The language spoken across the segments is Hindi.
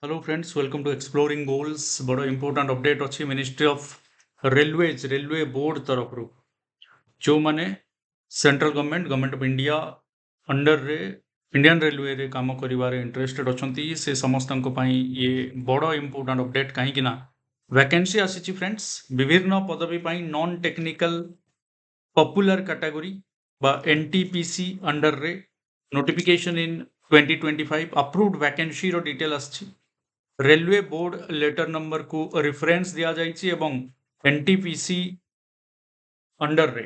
Hello friends, welcome to exploring goals. बड़ा इंपोर्टाट अपडेट अच्छी मिनिस्ट्री ऑफ रेलवे बोर्ड तरफ जो माने central government of India under रे इंडियन रेलवे रे काम करिवारे इंटरेस्टेड अछंती से समस्त ये बड़ा इंपोर्टाट अपडेट कहीं ना वैकेंसी आसी फ्रेंड्स विभिन्न पदवी नॉन टेक्निकल पॉपुलर कैटेगरी बा एनटीपीसी अंडर रे नोटिफिकेशन इन 2025 अप्रूव्ड वैकेंसी रो डिटेल आछि। रेलवे बोर्ड लेटर नंबर को रिफरेंस दिया जाइछि एवं एनटीपीसी अंडर रे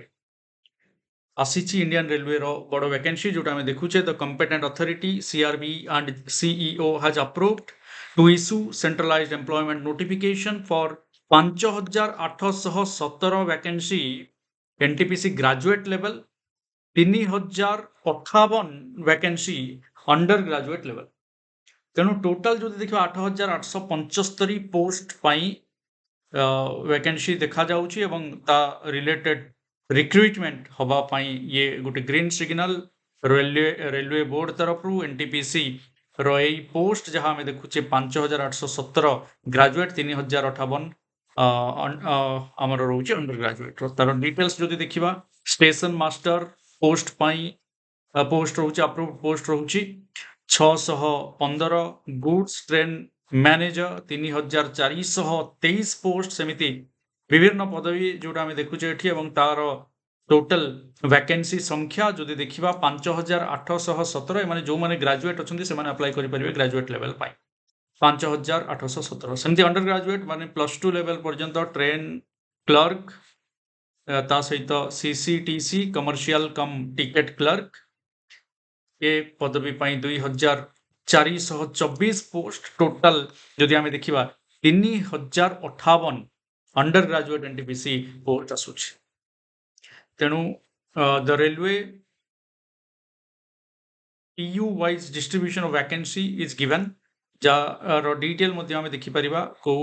आसीछि इंडियन रेलवे रो बड़ वैकेंसी जोटा हमें देखुचे the competent authority CRB and CEO has approved to issue centralised employment notification for 5817 vacancy NTPC graduate level 3058 vacancy under graduate level. तेणु टोटाल जो देखिए 8875 पोस्ट वैकेंसी देखा जाउछि एवं ता रिलेटेड रिक्रुटमेंट हवा पाई ये गोटे ग्रीन सिग्नल रेलवे बोर्ड तरफ एनटीपीसी रही पोस्ट जहाँ आम देखुचे 5817 ग्रेजुएट 3058 आमर रोचे अंडर ग्रेजुएट तार डिटेल्स जो देखा स्टेशन मास्टर पोस्ट पोस्ट रोचे अप्रूव पोस्ट रोचे 615 गुड्स ट्रेन मैनेजर 3423 पोस्ट सेमिति विभिन्न पदवी जोटा आम देखुचे तार टोटल वैकेंसी संख्या जो देखा 5817 एम जो मैंने ग्रेजुएट अच्छा से अप्लाई करेंगे ग्रेजुएट लेवल 5817 सेमती अंडर ग्रेजुएट माने +2 लेवल पर्यंत ट्रेन क्लर्क ता सहित सीसीटीसी कमर्शियल कम टिकेट क्लर्क ये पदवी 2424 पोस्ट टोटल जदि आम देखा 3058 अंडर ग्रेजुएट एनटीपीसी पोस्ट आसूची। तेणु the railway PU wise distribution of vacancy is given jar detail आम देखिपर कौ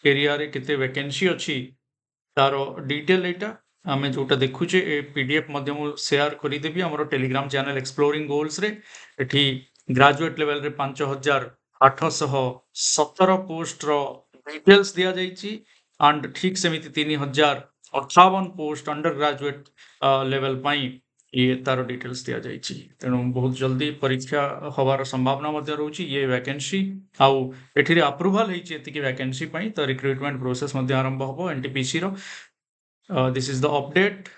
एरिया रे केते वैकेंसी अच्छी तार डिटेल यहाँ आम जोटा देखुचे पीडीएफ शेयर करदेवी आम टेलीग्राम चैनल एक्सप्लोरिंग गोल्स रे एठी ग्रेजुएट लेवल रे 5817 पोस्ट रो डिटेल्स दिया जाइछि एंड ठीक सेमिति 3058 पोस्ट अंडर ग्रेजुएट लेवल ये तार डिटेल्स दिया जाइछि। तेणु बहुत जल्दी परीक्षा हवार संभावना रोचे ये वैकेंसी आउ एठी अप्रूवल होइछि एतिकी वैकेंसी तो रिक्रुटमेंट प्रोसेस आरंभ होबो एनटीपीसी रो। This is the update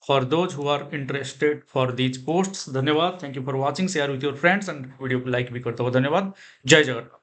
for those who are interested for these posts. धन्यवाद, thank you for watching, share with your friends and video को लाइक भी करते हो। धन्यवाद, जय जगन्नाथ।